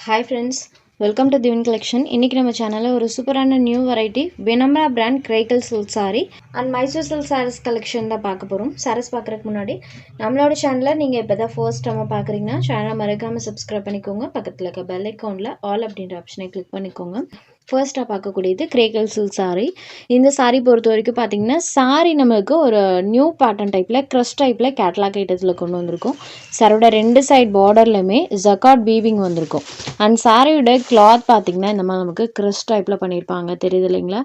Hi friends, welcome to Divine Collection. இன்னைக்கு நம்ம சேனல்ல ஒரு சூப்பரான நியூ வெரைட்டி வினம்ரா பிராண்ட் கிரேக்கல் silk saree and Mysore silk sarees collection தான் பார்க்க போறோம். sarees பார்க்கறதுக்கு முன்னாடி நம்மளோட சேனலை நீங்க இப்பதான் ஃபர்ஸ்ட் டைம் பார்க்கறீங்கன்னா சேனலை மறக்காம சப்ஸ்கிரைப் பண்ணிக்கோங்க. பக்கத்துல இருக்க பெல் ஐகான்ல ஆல் அப்படிங்கற ஆப்ஷனை கிளிக் பண்ணிக்கோங்க. ஃபர்ஸ்டா பார்க்கக்கூடியது கிரேக்கல் சில்க் saree. இந்த saree பொறுத்த வரைக்கும் பாத்தீங்கன்னா saree நமக்கு ஒரு நியூ பேட்டர்ன் டைப்ல கிரஷ் டைப்ல கேட்டலாக் ஐட்டத்துல கொண்டு வந்திருக்கும். சாரியோட ரெண்டு சைடு பார்டர்லயுமே ஜகாட் வீவிங் வந்திருக்கும். அண்ட் சாரியோட கிளாத் பாத்தீங்கன்னா இந்த மாதிரி நமக்கு கிரஷ் டைப்ல பண்ணிருப்பாங்க, தெரியுது இல்லைங்களா?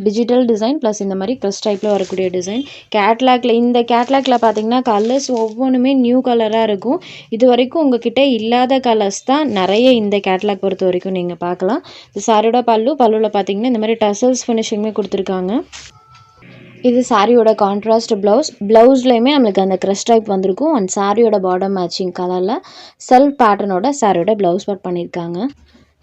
டிஜிட்டல் டிசைன் ப்ளஸ் இந்த மாதிரி கிரஷ் டைப்ல வரக்கூடிய டிசைன். கேட்லாக்ல இந்த கேட்லாக்ல பாத்தீங்கன்னா கலர்ஸ் ஒவ்வொன்றுமே நியூ கலரா இருக்கும். இது வரைக்கும் உங்ககிட்ட இல்லாத கலர்ஸ் தான் நிறைய இந்த கேட்லாக் பொறுத்த வரைக்கும் நீங்க பார்க்கலாம். இது சாரியோட பல்லுல பாத்தீங்கன்னா இந்த மாதிரி டசல்ஸ் ஃபினிஷிங்குமே கொடுத்துருக்காங்க. இது சாரியோட கான்ட்ராஸ்ட் பிளவுஸ்லயுமே நம்மளுக்கு அந்த கிரஷ் டைப் வந்திருக்கும். அண்ட் சாரியோட பார்டர் மேட்சிங் கலர்ல செல்ஃப் பேட்டர்னோட சாரியோட பிளவுஸ் பார்ட் பண்ணியிருக்காங்க.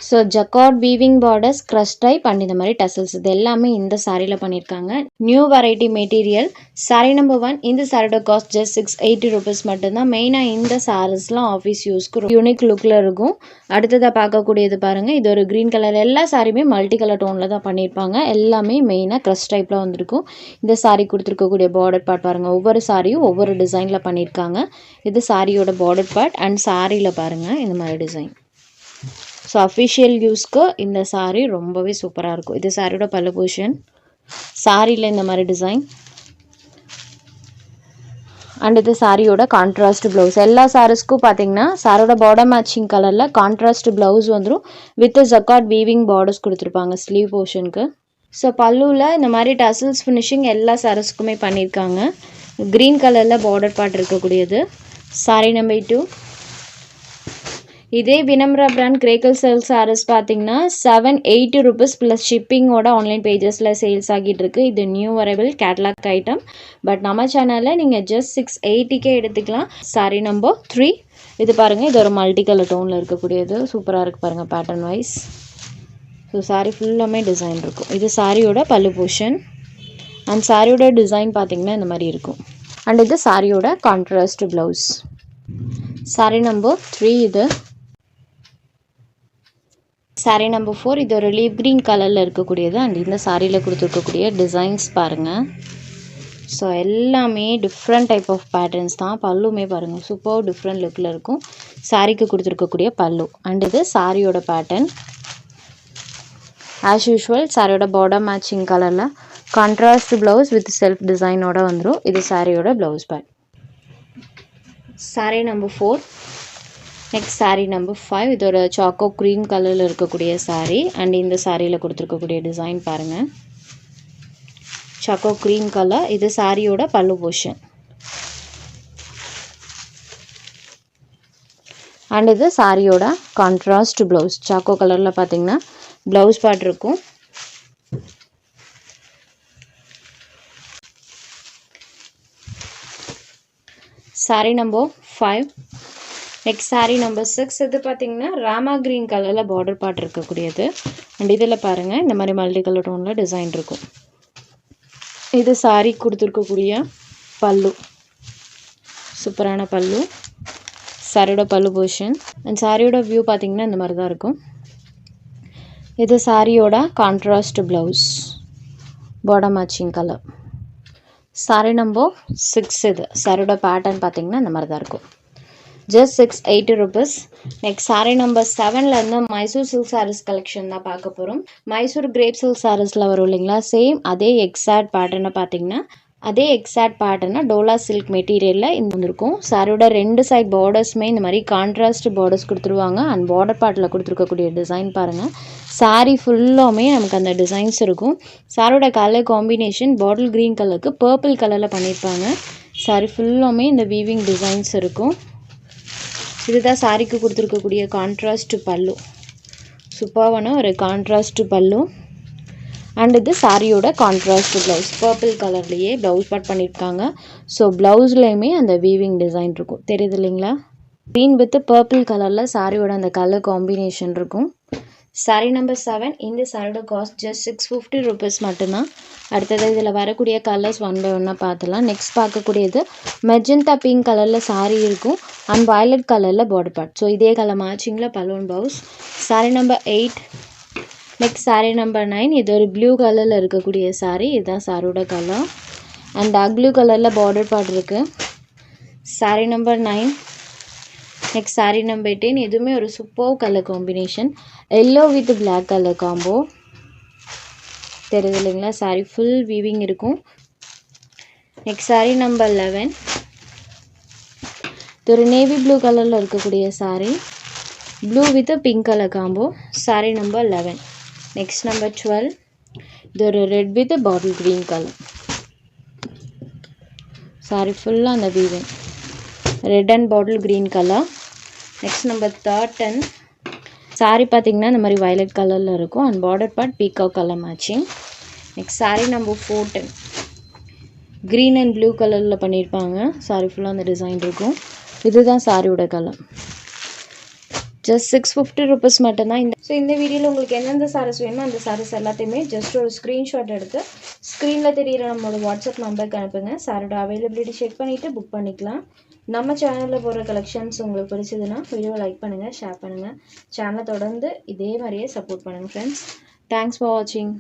So jacquard weaving borders crush type and இந்த மாதிரி டசல்ஸ் இது எல்லாமே இந்த சாரியில் பண்ணியிருக்காங்க. New variety material. Sorry number 1. இந்த சாரியோட காஸ்ட் ஜஸ்ட் 680 rupees மட்டும்தான். மெயினாக இந்த சாரீஸ்லாம் ஆஃபீஸ் யூஸ்க்கு யூனிக் லுக்கில் இருக்கும். அடுத்ததாக பார்க்கக்கூடியது பாருங்கள், இது ஒரு க்ரீன் கலர். எல்லா சாரியுமே மல்டி கலர் டோனில் தான் பண்ணியிருப்பாங்க. எல்லாமே மெயினாக கிரஷ் டைப்பில் வந்திருக்கும். இந்த சாரி கொடுத்துருக்கக்கூடிய பார்டர் பார்ட் பாருங்கள், ஒவ்வொரு சாரியும் ஒவ்வொரு டிசைனில் பண்ணியிருக்காங்க. இது சாரியோட பார்டர் பார்ட் அண்ட் சாரியில் பாருங்கள் இந்த மாதிரி டிசைன். ஸோ அஃபிஷியல் யூஸ்க்கு இந்த சாரீ ரொம்பவே சூப்பராக இருக்கும். இது சாரியோட பல்லு போர்ஷன். சாரியில் இந்த மாதிரி டிசைன் அண்ட் இது சாரியோட கான்ட்ராஸ்ட் ப்ளவுஸ். எல்லா சாரீஸ்க்கும் பார்த்தீங்கன்னா சாரியோட பார்டர் மேட்சிங் கலரில் கான்ட்ராஸ்ட் ப்ளவுஸ் வந்துடும். வித் ஜக்கார்ட் வீவிங் பார்டர்ஸ் கொடுத்துருப்பாங்க ஸ்லீவ் போர்ஷனுக்கு. ஸோ பல்லுவில் இந்த மாதிரி டசல்ஸ் ஃபினிஷிங் எல்லா சாரீஸ்க்குமே பண்ணியிருக்காங்க. க்ரீன் கலரில் பார்டர் பார்ட் இருக்கக்கூடியது. Sorry number 2. இதே வினம்ரா பிராண்ட் கிரேக்கல் சில்க் sarees பார்த்தீங்கன்னா 780 rupees ப்ளஸ் ஷிப்பிங்கோட ஆன்லைன் பேஜஸில் சேல்ஸ் ஆகிட்டு இருக்கு. இது நியூ வரபிள் கேட்லாக் ஐட்டம். பட் நம்ம சேனலில் நீங்கள் ஜஸ்ட் 680 எடுத்துக்கலாம். Sorry number 3. இது பாருங்கள், இது ஒரு மல்டி கலர் டோனில் இருக்கக்கூடியது. சூப்பராக இருக்குது பாருங்கள் பேட்டர்ன் வைஸ். ஸோ சாரி ஃபுல்லாமே டிசைன் இருக்கும். இது சாரியோட பல்லு போர்ஷன் அண்ட் சாரியோட டிசைன் பார்த்தீங்கன்னா இந்த மாதிரி இருக்கும். அண்ட் இது சாரியோட கான்ட்ராஸ்ட் ப்ளவுஸ். Sorry number 3. இது சாரி நம்பர் 4. இது ஒரு லீவ் க்ரீன் கலரில் இருக்கக்கூடியது. அண்ட் இந்த சாரியில் கொடுத்துருக்கக்கூடிய டிசைன்ஸ் பாருங்கள். ஸோ எல்லாமே டிஃப்ரெண்ட் டைப் ஆஃப் பேட்டர்ன்ஸ் தான். பல்லுமே பாருங்கள் சூப்பர் டிஃப்ரெண்ட் லுக்கில் இருக்கும். சாரிக்கு கொடுத்துருக்கக்கூடிய பல்லு அண்ட் இது சாரியோட பேட்டர்ன். ஆஸ் யூஷுவல் சாரியோட பார்டர் மேட்சிங் கலரில் கான்ட்ராஸ்ட் ப்ளவுஸ் வித் செல்ஃப் டிசைனோட வந்துடும். இது சாரியோட ப்ளவுஸ் பேட். Sari number 4. Next sari number 5. இது ஒரு சாக்கோ க்ரீம் கலரில் இருக்கக்கூடிய சாரீ அண்ட் இந்த சாரியில் கொடுத்துருக்கக்கூடிய டிசைன் பாருங்கள். Choco cream colour. இது சாரியோட பல்லு போர்ஷன் அண்ட் இது சாரியோட கான்ட்ராஸ்ட் ப்ளவுஸ். சாக்கோ கலரில் பார்த்தீங்கன்னா ப்ளவுஸ் பார்ட் இருக்கும். Sari number 5. Next sari number 6. இது பார்த்தீங்கன்னா ராமா க்ரீன் கலரில் பார்டர் பார்ட் இருக்கக்கூடியது. அண்ட் இதில் பாருங்கள் இந்த மாதிரி மல்டி கலர் டோனில் டிசைன் இருக்கும். இது சாரீ கொடுத்துருக்கக்கூடிய பல்லு. சூப்பரான பல்லு. சாரியோட பல்லு போர்ஷன் அண்ட் சாரியோட வியூ பார்த்தீங்கன்னா இந்த மாதிரி தான் இருக்கும். இது சாரியோட contrast blouse border matching colour. Saree number 6. இது சாரியோட பேட்டர்ன் பார்த்தீங்கன்னா இந்த மாதிரி தான் இருக்கும். Just 680 rupees. Next sari number 7லேருந்து மைசூர் சில்க் sarees கலெக்ஷன் தான் பார்க்க போகிறோம். மைசூர் கிரேப் சில்க் sareesல வரும் இல்லைங்களா, சேம் அதே எக்ஸாக்ட் பேட்டர்னை பார்த்தீங்கன்னா அதே எக்ஸாக்ட் பேட்டர்னா டோலா சில்க் மெட்டீரியலில் இந்த இருக்கும். சாரியோட ரெண்டு சைட் பார்டர்ஸுமே இந்த மாதிரி கான்ட்ராஸ்ட் பார்டர்ஸ் கொடுத்துருவாங்க. அண்ட் பார்டர் பார்ட்டில் கொடுத்துருக்கக்கூடிய டிசைன் பாருங்கள். சாரீ ஃபுல்லாமே நமக்கு அந்த டிசைன்ஸ் இருக்கும். சாரியோட கலர் காம்பினேஷன் பாட்டில் க்ரீன் கலருக்கு பர்பிள் கலரில் பண்ணியிருப்பாங்க. சாரீ ஃபுல்லாமே இந்த வீவிங் டிசைன்ஸ் இருக்கும். இதுதான் சாரிக்கு கொடுத்துருக்கக்கூடிய கான்ட்ராஸ்ட் பல்லு. சூப்பரான ஒரு கான்ட்ராஸ்ட் பல்லு அண்ட் இது சாரியோட கான்ட்ராஸ்ட் ப்ளவுஸ். பர்பிள் கலர்லேயே ப்ளவுஸ் பார்ட் பண்ணியிருக்காங்க. ஸோ ப்ளவுஸ்லேயுமே அந்த வீவிங் டிசைன் இருக்கும், தெரியுது இல்லைங்களா? க்ரீன் வித் பர்பிள் கலரில் சாரியோட அந்த கலர் காம்பினேஷன் இருக்கும். saree number 7. இந்த சாரியோட காஸ்ட் ஜஸ்ட் 650 rupees மட்டும்தான். அடுத்தது இதில் வரக்கூடிய கலர்ஸ் ஒன் பை ஒன்னாக பார்த்துலாம். நெக்ஸ்ட் பார்க்கக்கூடியது மெஜந்தா பிங்க் கலரில் saree இருக்கும் அண்ட் வயலட் கலரில் பார்டர் பார்ட். ஸோ இதே கலர் மேட்சிங்கில் balloon blouse. saree number 8. Next saree number 9. இது ஒரு ப்ளூ கலரில் இருக்கக்கூடிய saree. இதுதான் சாரியோட கலர் அண்ட் டார்க் ப்ளூ கலரில் பார்டர் பார்ட் இருக்குது. saree number 9. Next saree number 10. இதுவுமே ஒரு super colour combination, yellow with black colour combo. தெரியுது இல்லைங்களா? saree ஃபுல் வீவிங் இருக்கும். Next saree number 11. இது ஒரு நேவி ப்ளூ கலரில் இருக்கக்கூடிய saree, blue with pink colour combo. saree number 11. Next number 12. இது ஒரு red with bottle green colour. saree ஃபுல்லாக அந்த weaving red and bottle green colour. Next number 13. saree பார்த்திங்கன்னா இந்த மாதிரி வயலட் கலரில் இருக்கும் and border part peacock colour matching. Next saree number 14. Green and blue கலரில் பண்ணியிருப்பாங்க. saree ஃபுல்லாக அந்த டிசைன் இருக்கும். இதுதான் சாரியோட கலர். ஜஸ்ட் 650 rupees மட்டும்தான். இந்த வீடியோவில் உங்களுக்கு எந்தெந்த சாரீஸ் வேணுமோ அந்த சாரீஸ் எல்லாத்தையுமே ஜஸ்ட் ஒரு ஸ்க்ரீன்ஷாட் எடுத்து ஸ்க்ரீனில் தெரியிற நம்மளோட வாட்ஸ்அப் நம்பருக்கு அனுப்புங்க. சாரோட அவைலபிலிட்டி செக் பண்ணிவிட்டு புக் பண்ணிக்கலாம். நம்ம சேனலில் போகிற கலெக்ஷன்ஸ் உங்களுக்கு பிடிச்சதுன்னா வீடியோவை லைக் பண்ணுங்கள், ஷேர் பண்ணுங்கள். சேனலை தொடர்ந்து இதே மாதிரியே சப்போர்ட் பண்ணுங்கள் ஃப்ரெண்ட்ஸ். தேங்க்ஸ் ஃபார் வாட்சிங்.